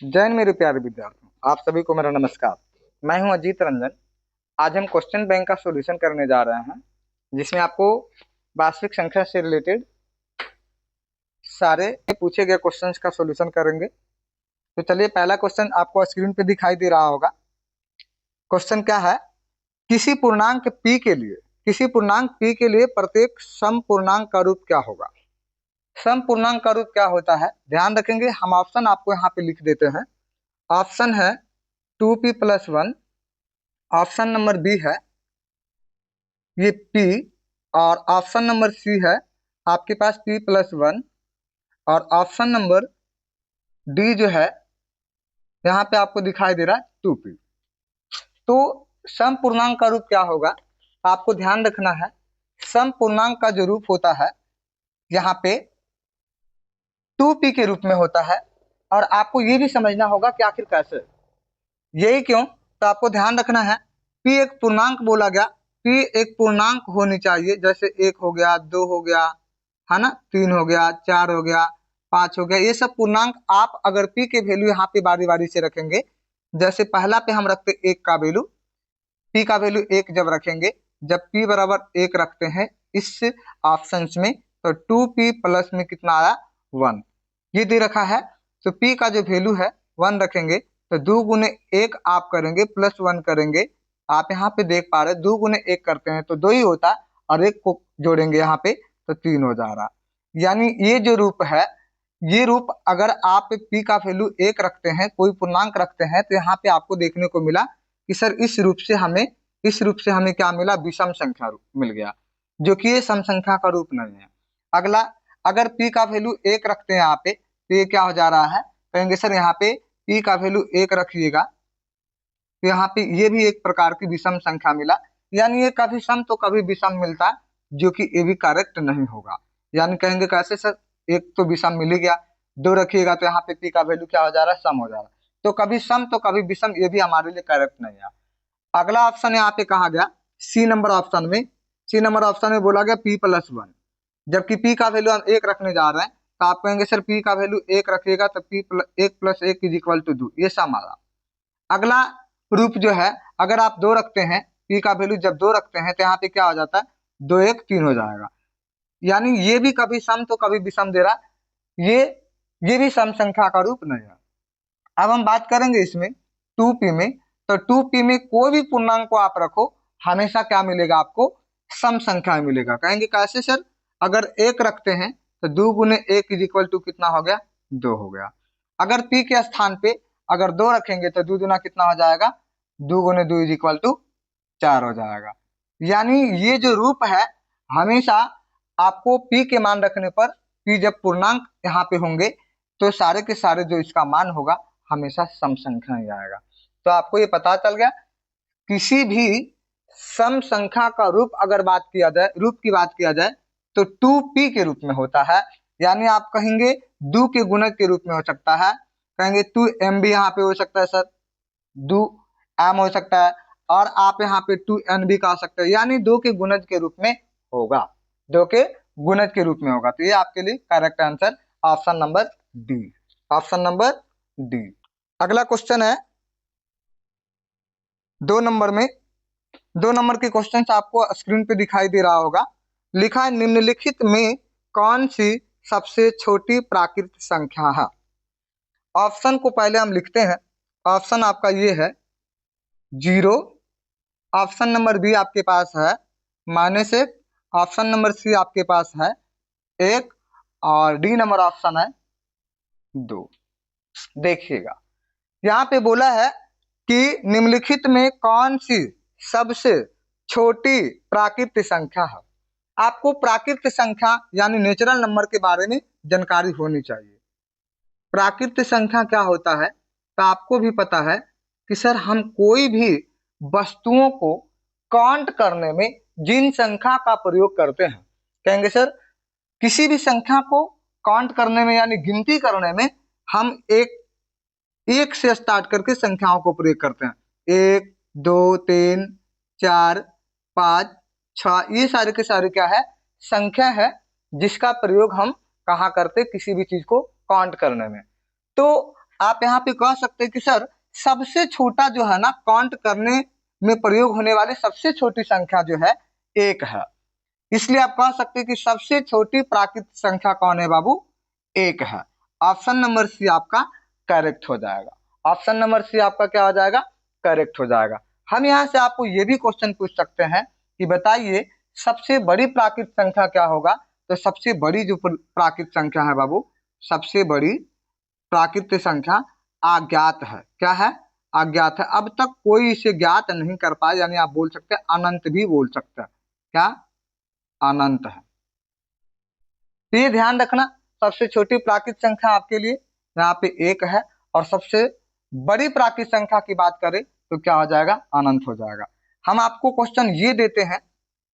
जय हिंद मेरे प्यारे विद्यार्थियों, आप सभी को मेरा नमस्कार। मैं हूं अजीत रंजन। आज हम क्वेश्चन बैंक का सॉल्यूशन करने जा रहे हैं, जिसमें आपको वास्तविक संख्या से रिलेटेड सारे पूछे गए क्वेश्चंस का सॉल्यूशन करेंगे। तो चलिए, पहला क्वेश्चन आपको स्क्रीन पे दिखाई दे रहा होगा। क्वेश्चन क्या है? किसी पूर्णांक p के लिए प्रत्येक सम पूर्णांक का रूप क्या होगा? सम पूर्णांक का रूप क्या होता है, ध्यान रखेंगे। हम ऑप्शन आपको यहाँ पे लिख देते हैं। ऑप्शन है 2p+1, ऑप्शन नंबर बी है ये p, और ऑप्शन नंबर सी है आपके पास p+1, और ऑप्शन नंबर डी जो है यहाँ पे आपको दिखाई दे रहा है 2p। तो सम पूर्णांक का रूप क्या होगा, आपको ध्यान रखना है। सम पूर्णांक का जो रूप होता है यहाँ पे 2p के रूप में होता है, और आपको ये भी समझना होगा कि आखिर कैसे, यही क्यों, तो आपको ध्यान रखना है। p एक पूर्णांक बोला गया, p एक पूर्णांक होनी चाहिए। जैसे 1 हो गया, 2 हो गया, है ना, 3 हो गया, 4 हो गया, 5 हो गया, ये सब पूर्णांक आप अगर p के वैल्यू यहाँ पे बारी बारी से रखेंगे। जैसे पहला पे हम रखते 1 का वैल्यू, p का वैल्यू 1 जब रखेंगे, जब p बराबर 1 रखते हैं इस ऑप्शन में, तो 2p प्लस में कितना आया 1, ये दे रखा है। तो p का जो वैल्यू है 1 रखेंगे, तो 2 गुने 1 आप करेंगे प्लस 1 करेंगे। आप यहाँ पे देख पा रहे हैं 2 गुने 1 करते हैं तो 2 ही होता, और 1 को जोड़ेंगे यहाँ पे तो 3 हो जा रहा। यानी ये जो रूप है, ये रूप अगर आप p का वैल्यू 1 रखते हैं, कोई पूर्णांक रखते हैं, तो यहाँ पे आपको देखने को मिला कि सर इस रूप से हमें क्या मिला, विषम संख्या रूप मिल गया, जो कि ये सम संख्या का रूप नहीं है। अगला, अगर p का वैल्यू 1 रखते हैं यहाँ पे, तो ये क्या हो जा रहा है, कहेंगे सर यहाँ पे p का वैल्यू 1 रखिएगा, तो यहाँ पे ये भी एक प्रकार की विषम संख्या मिला। यानी ये कभी सम तो कभी विषम मिलता है, जो कि ये भी करेक्ट नहीं होगा। यानी कहेंगे कैसे सर, एक तो विषम मिल ही गया, 2 रखिएगा तो यहाँ पे p का वैल्यू क्या हो जा रहा है, सम हो जा रहा है। तो कभी सम तो कभी विषम, ये भी हमारे लिए करेक्ट नहीं है। अगला ऑप्शन यहाँ पे कहा गया सी नंबर ऑप्शन में बोला गया p+1, जबकि p का वैल्यू हम 1 रखने जा रहे हैं, तो आप कहेंगे सर p का वैल्यू 1 रखिएगा तो 1 + 1 = 2, ये सम आया। अगला रूप जो है, अगर आप 2 रखते हैं, p का वैल्यू जब 2 रखते हैं तो यहाँ पे क्या हो जाता है, 2 1 3 हो जाएगा। यानी ये भी कभी सम तो कभी विषम दे रहा, ये भी सम संख्या का रूप नहीं है। अब हम बात करेंगे इसमें 2p में, तो 2p में कोई भी पूर्णांक को आप रखो, हमेशा क्या मिलेगा आपको, सम संख्या मिलेगा। कहेंगे कैसे सर, अगर 1 रखते हैं तो 2 गुने 1 = कितना हो गया, 2 हो गया। अगर p के स्थान पे अगर 2 रखेंगे तो 2 दूना कितना हो जाएगा, 2 गुने 2 = 4 हो जाएगा। यानी ये जो रूप है, हमेशा आपको p के मान रखने पर, p जब पूर्णांक यहाँ पे होंगे तो सारे के सारे जो इसका मान होगा हमेशा सम संख्या ही आएगा। तो आपको ये पता चल गया, किसी भी सम संख्या का रूप अगर रूप की बात किया जाए तो 2p के रूप में होता है। यानी आप कहेंगे 2 के गुणक के रूप में हो सकता है, कहेंगे 2m भी यहाँ पे हो सकता है सर, 2m हो सकता है, और आप यहाँ पे 2n भी कह सकते हैं। यानी 2 के गुणज के रूप में होगा, 2 के गुणज के रूप में होगा। तो ये आपके लिए correct answer option number D. अगला क्वेश्चन है 2 नंबर में। 2 नंबर के क्वेश्चन आपको स्क्रीन पे दिखाई दे रहा होगा। लिखा है निम्नलिखित में कौन सी सबसे छोटी प्राकृतिक संख्या है। ऑप्शन को पहले हम लिखते हैं। ऑप्शन आपका ये है 0, ऑप्शन नंबर बी आपके पास है -1, ऑप्शन नंबर सी आपके पास है 1, और डी नंबर ऑप्शन है 2। देखिएगा, यहाँ पे बोला है कि निम्नलिखित में कौन सी सबसे छोटी प्राकृतिक संख्या है। आपको प्राकृतिक संख्या यानी नेचुरल नंबर के बारे में जानकारी होनी चाहिए। प्राकृतिक संख्या क्या होता है, तो आपको भी पता है कि सर हम कोई भी वस्तुओं को काउंट करने में जिन संख्या का प्रयोग करते हैं, कहेंगे सर किसी भी संख्या को काउंट करने में यानी गिनती करने में हम एक से स्टार्ट करके संख्याओं को प्रयोग करते हैं। 1 2 3 4 5 6, ये सारे के सारे क्या है, संख्या है जिसका प्रयोग हम कहाँ करते, किसी भी चीज को काउंट करने में। तो आप यहाँ पे कह सकते हैं कि सर सबसे छोटा जो है ना काउंट करने में प्रयोग होने वाली सबसे छोटी संख्या जो है 1 है। इसलिए आप कह सकते हैं कि सबसे छोटी प्राकृतिक संख्या कौन है बाबू? 1 है। ऑप्शन नंबर सी आपका करेक्ट हो जाएगा। ऑप्शन नंबर सी आपका क्या हो जाएगा? करेक्ट हो जाएगा। हम यहाँ से आपको ये भी क्वेश्चन पूछ सकते हैं कि बताइए सबसे बड़ी प्राकृतिक संख्या क्या होगा? तो सबसे बड़ी जो प्राकृतिक संख्या है बाबू, सबसे बड़ी प्राकृतिक संख्या अज्ञात है। क्या है? अज्ञात है। अब तक कोई इसे ज्ञात नहीं कर पाया, यानी आप बोल सकते हैं अनंत भी बोल सकते हैं। क्या? अनंत है। तो ये ध्यान रखना, सबसे छोटी प्राकृतिक संख्या आपके लिए यहाँ पे 1 है और सबसे बड़ी प्राकृतिक संख्या की बात करें तो क्या हो जाएगा? अनंत हो जाएगा। हम आपको क्वेश्चन ये देते हैं,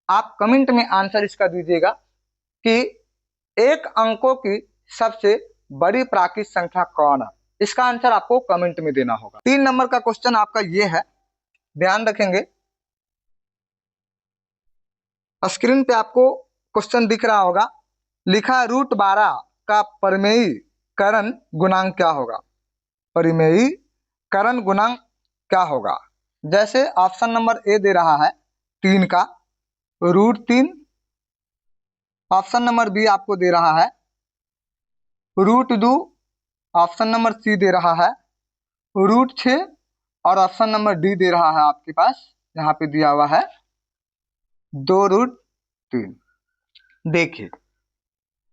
आप कमेंट में आंसर इसका दीजिएगा कि 1 अंकों की सबसे बड़ी प्राकृतिक संख्या कौन है। इसका आंसर आपको कमेंट में देना होगा। 3 नंबर का क्वेश्चन आपका ये है, ध्यान रखेंगे। स्क्रीन पे आपको क्वेश्चन दिख रहा होगा, लिखा √12 का परिमेयीकरण गुणांक क्या होगा? परिमेयीकरण गुणांक क्या होगा? जैसे ऑप्शन नंबर ए दे रहा है 3 का √3, ऑप्शन नंबर बी आपको दे रहा है √2, ऑप्शन नंबर सी दे रहा है √6 और ऑप्शन नंबर डी दे रहा है आपके पास यहाँ पे दिया हुआ है 2√3। देखिए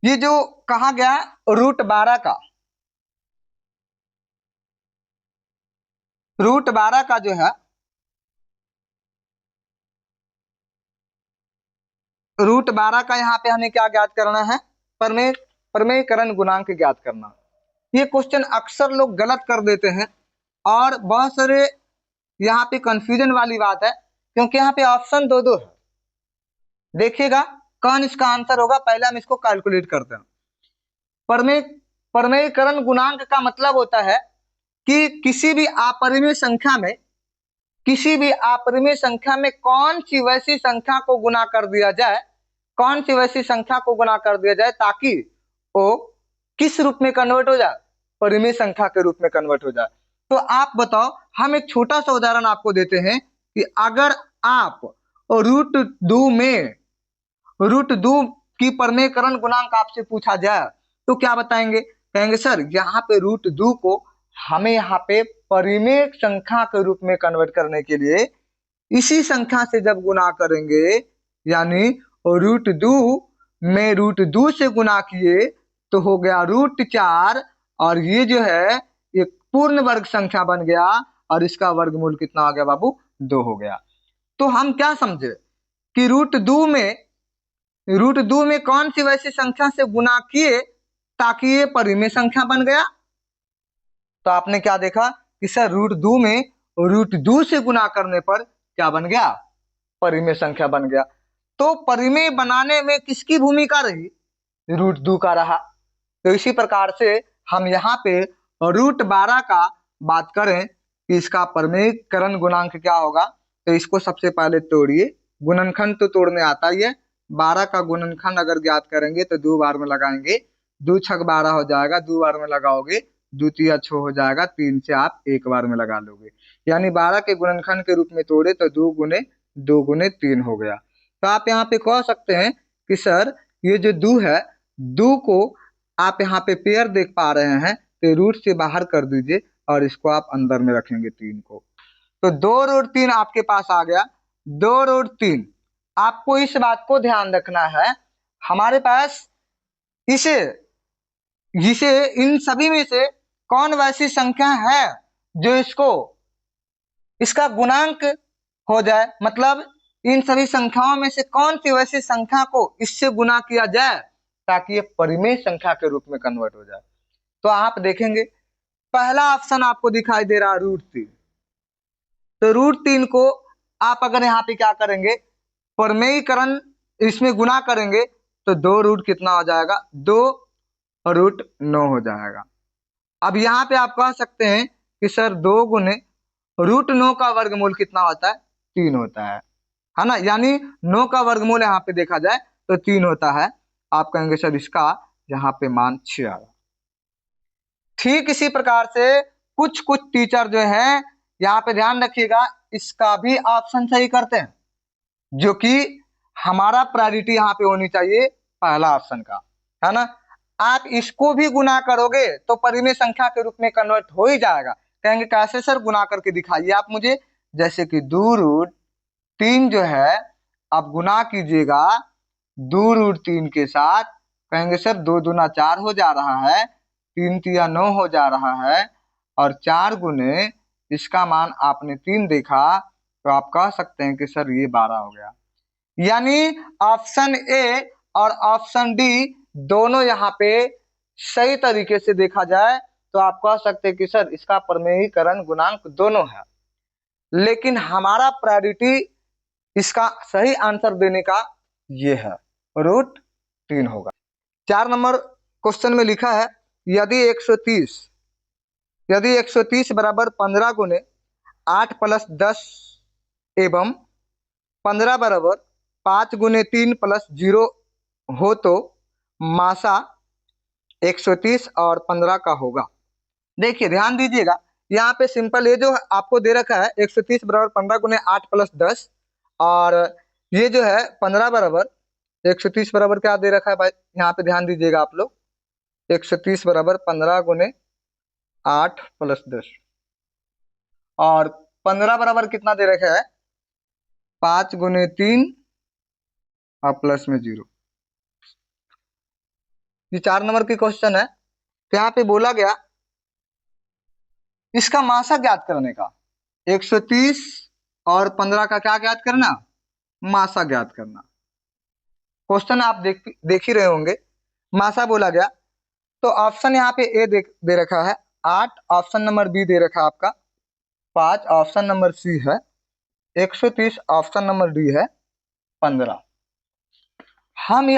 ये जो कहा गया √12 का, √12 का जो है √12 का यहाँ पे हमें क्या ज्ञात करना है? परिमेयीकरण गुणांक ज्ञात करना। ये क्वेश्चन अक्सर लोग गलत कर देते हैं और बहुत सारे यहाँ पे कंफ्यूजन वाली बात है, क्योंकि यहाँ पे ऑप्शन 2 है। देखिएगा कौन इसका आंसर होगा। पहले हम इसको कैलकुलेट करते हैं। परिमेयीकरण गुणांक का मतलब होता है कि किसी भी अपरिमेय संख्या में, किसी भी अपरिमेय संख्या में कौन सी वैसी संख्या को गुना कर दिया जाए, कौन सी वैसी संख्या को गुना कर दिया जाए ताकि वो किस रूप में कन्वर्ट हो जाए? परिमेय संख्या के रूप में कन्वर्ट हो जाए। तो आप बताओ, हम एक छोटा सा उदाहरण आपको देते हैं कि अगर आप √2 में √2 की परिमेयीकरण गुणांक आपसे पूछा जाए तो क्या बताएंगे? कहेंगे सर यहाँ पे √2 को हमें यहाँ पे परिमेय संख्या के रूप में कन्वर्ट करने के लिए इसी संख्या से जब गुना करेंगे, यानी √2 में √2 से गुना किए तो हो गया √4 और ये जो है एक पूर्ण वर्ग संख्या बन गया और इसका वर्गमूल कितना हो गया बाबू? 2 हो गया। तो हम क्या समझे कि √2 में कौन सी वैसी संख्या से गुना किए ताकि ये परिमेय संख्या बन गया? तो आपने क्या देखा कि सर √2 में √2 से गुना करने पर क्या बन गया? परिमेय संख्या बन गया। तो परिमेय बनाने में किसकी भूमिका रही? √2 का रहा। तो इसी प्रकार से हम यहाँ पे √12 का बात करें कि इसका परिमेयीकरण गुणांक क्या होगा, तो इसको सबसे पहले तोड़िए। गुणनखंड तो तोड़ने आता ही है। 12 का गुणनखंड अगर ज्ञात करेंगे तो 2 बार में लगाएंगे, 2 छक 12 हो जाएगा, 2 बार में लगाओगे 2 तिया 6 हो जाएगा, 3 से आप 1 बार में लगा लोगे, यानी 12 के गुणनखंड के रूप में तोड़े तो 2 गुने 2 गुने 3 हो गया। तो आप यहाँ पे कह सकते हैं कि सर ये जो 2 है, 2 को आप यहाँ पे पेयर देख पा रहे हैं तो रूट से बाहर कर दीजिए और इसको आप अंदर में रखेंगे 3 को, तो 2√3 आपके पास आ गया। 2√3 आपको इस बात को ध्यान रखना है, हमारे पास जिसे इन सभी में से कौन वैसी संख्या है जो इसका गुणांक हो जाए, मतलब इन सभी संख्याओं में से कौन सी वैसी संख्या को इससे गुना किया जाए ताकि ये परिमेय संख्या के रूप में कन्वर्ट हो जाए। तो आप देखेंगे पहला ऑप्शन आपको दिखाई दे रहा है √3, तो √3 को आप अगर यहाँ पे क्या करेंगे, परिमेयीकरण इसमें गुना करेंगे तो 2 रूट कितना हो जाएगा? 2√9 हो जाएगा। अब यहाँ पे आप कह सकते हैं कि सर 2 गुने √9 का वर्गमूल कितना होता है? 3 होता है ना, यानी 9 का वर्गमूल यहाँ पे देखा जाए तो 3 होता है। आप कहेंगे सर इसका यहाँ पे मान 6 आया। ठीक इसी प्रकार से कुछ कुछ टीचर जो है, यहाँ पे ध्यान रखिएगा, इसका भी ऑप्शन सही करते हैं, जो कि हमारा प्रायोरिटी यहाँ पे होनी चाहिए पहला ऑप्शन का, है ना। आप इसको भी गुना करोगे तो परिमेय संख्या के रूप में कन्वर्ट हो ही जाएगा। कहेंगे कैसे सर, गुना करके दिखाइए आप मुझे। जैसे कि 2√3 जो है, आप गुना कीजिएगा 2√3 के साथ। कहेंगे सर 2 दूना 4 हो जा रहा है, 3 तिया 9 हो जा रहा है, और 4 गुने इसका मान आपने 3 देखा, तो आप कह सकते हैं कि सर ये 12 हो गया। यानी ऑप्शन ए और ऑप्शन डी दोनों यहाँ पे सही तरीके से देखा जाए तो आप कह सकते हैं कि सर इसका प्रमेयीकरण गुणांक दोनों है, लेकिन हमारा प्रायोरिटी इसका सही आंसर देने का ये है, √3 होगा। 4 नंबर क्वेश्चन में लिखा है, यदि 130 बराबर 15 गुने 8 + 10 एवं 15 बराबर 5 गुने 3 + 0 हो तो मासा 130 और 15 का होगा। देखिए ध्यान दीजिएगा, यहाँ पे सिंपल ये जो आपको दे रखा है 130 बराबर 15 गुने 8 + 10, और ये जो है 15 बराबर 130 बराबर क्या दे रखा है भाई, यहाँ पे ध्यान दीजिएगा आप लोग, 130 बराबर 15 गुने 8 + 10, और 15 बराबर कितना दे रखा है, 5 गुने 3 और प्लस में 0। ये 4 नंबर की क्वेश्चन है। तो यहाँ पे बोला गया इसका मासा ज्ञात करने का, 130 और 15 का क्या ज्ञात करना, मासा ज्ञात करना। क्वेश्चन आप देख ही रहे होंगे, मासा बोला गया। तो ऑप्शन यहाँ पे ए दे रखा है 8, ऑप्शन नंबर बी दे रखा है आपका 5, ऑप्शन नंबर सी है 130, ऑप्शन नंबर डी है 15। हम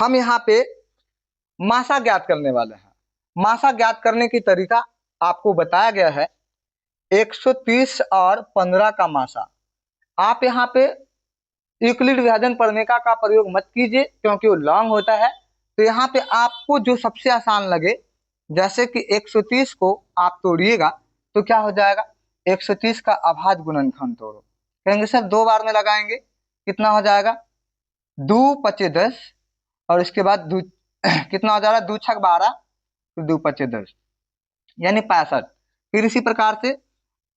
यहाँ पे मासा ज्ञात करने वाले हैं। मासा ज्ञात करने की तरीका आपको बताया गया है, 130 और 15 का मासा। आप यहाँ पे यूक्लिड विभाजन प्रमेय का प्रयोग मत कीजिए, क्योंकि वो लॉन्ग होता है। तो यहाँ पे आपको जो सबसे आसान लगे, जैसे कि 130 को आप तोड़िएगा तो क्या हो जाएगा, 130 का अभाज्य गुणनखंड तोड़ो। कहेंगे सर 2 बार में लगाएंगे, कितना हो जाएगा, 2 × 10, और इसके बाद कितना हो जा रहा है, 2 × 6 12, 2 × 10 यानी 65। फिर इसी प्रकार से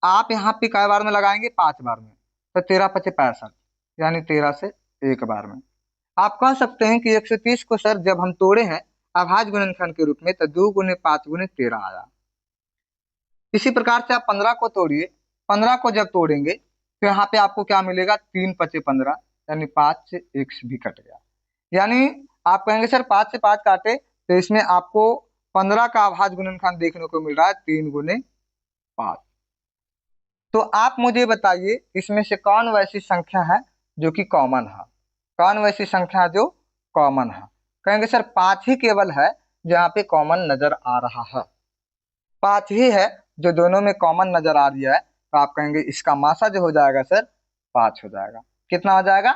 आप यहाँ पे कै बार में लगाएंगे, 5 बार में, तो 13 × 5 = 65, यानी 13 से 1 बार में। आप कह सकते हैं कि 130 को सर जब हम तोड़े हैं अभाज्य गुणनखंड के रूप में, तो 2 × 5 × 13 आया। इसी प्रकार से आप 15 को तोड़िए, 15 को जब तोड़ेंगे तो यहाँ पे आपको क्या मिलेगा, 3 × 5 = 15, यानी 5 से 1 भी कट गया। यानी आप कहेंगे सर 5 से 5 काटे तो इसमें आपको 15 का अभाज्य गुणनखंड देखने को मिल रहा है 3 × 5। तो आप मुझे बताइए इसमें से कौन वैसी संख्या है जो कि कॉमन है, कौन वैसी संख्या जो कॉमन है। कहेंगे सर 5 ही केवल है जहाँ पे कॉमन नजर आ रहा है, 5 ही है जो दोनों में कॉमन नजर आ रही है। तो आप कहेंगे इसका मासा जो हो जाएगा सर 5 हो जाएगा। कितना हो जाएगा,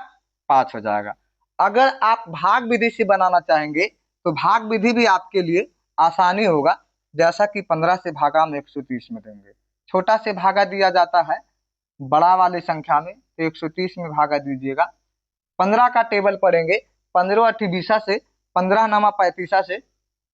5 हो जाएगा। अगर आप भाग विधि से बनाना चाहेंगे तो भाग विधि भी आपके लिए आसानी होगा, जैसा कि 15 से भागा हम 130 में देंगे, छोटा से भागा दिया जाता है बड़ा वाली संख्या में, तो 130 में भागा दीजिएगा। 15 का टेबल पढ़ेंगे, 15 × 8 = 20 से, 15 × 9 = 35 से,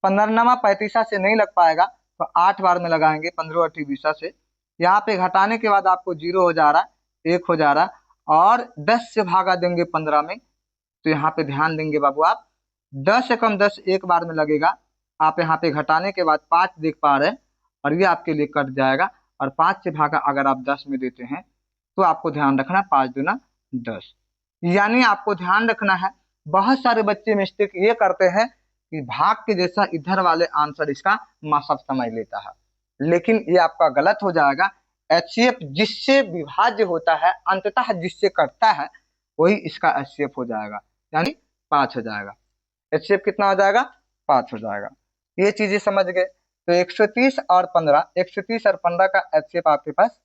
15 × 9 = 35 से नहीं लग पाएगा तो 8 बार में लगाएंगे 15 × 8 = 20 से। यहाँ पे घटाने के बाद आपको 0 हो जा रहा, 1 हो जा रहा, और 10 से भागा देंगे 15 में। तो यहाँ पे ध्यान देंगे बाबू, आप 10 से कम 10 एक बार में लगेगा। आप यहाँ पे घटाने के बाद 5 देख पा रहे हैं, और ये आपके लिए कट जाएगा, और 5 से भागा अगर आप 10 में देते हैं तो आपको ध्यान रखना 5 दूना 10। यानी आपको ध्यान रखना है, बहुत सारे बच्चे मिस्टेक ये करते हैं कि भाग के जैसा इधर वाले आंसर इसका मासा समझ लेता है, लेकिन ये आपका गलत हो जाएगा। HCF जिससे विभाज्य होता है, अंततः जिससे कटता है, वही इसका HCF हो जाएगा, यानी 5 हो जाएगा। HCF कितना हो जाएगा, 5 हो जाएगा। ये चीजें समझ गए। तो 130 और 15, 130 और 15 का HCF आपके पास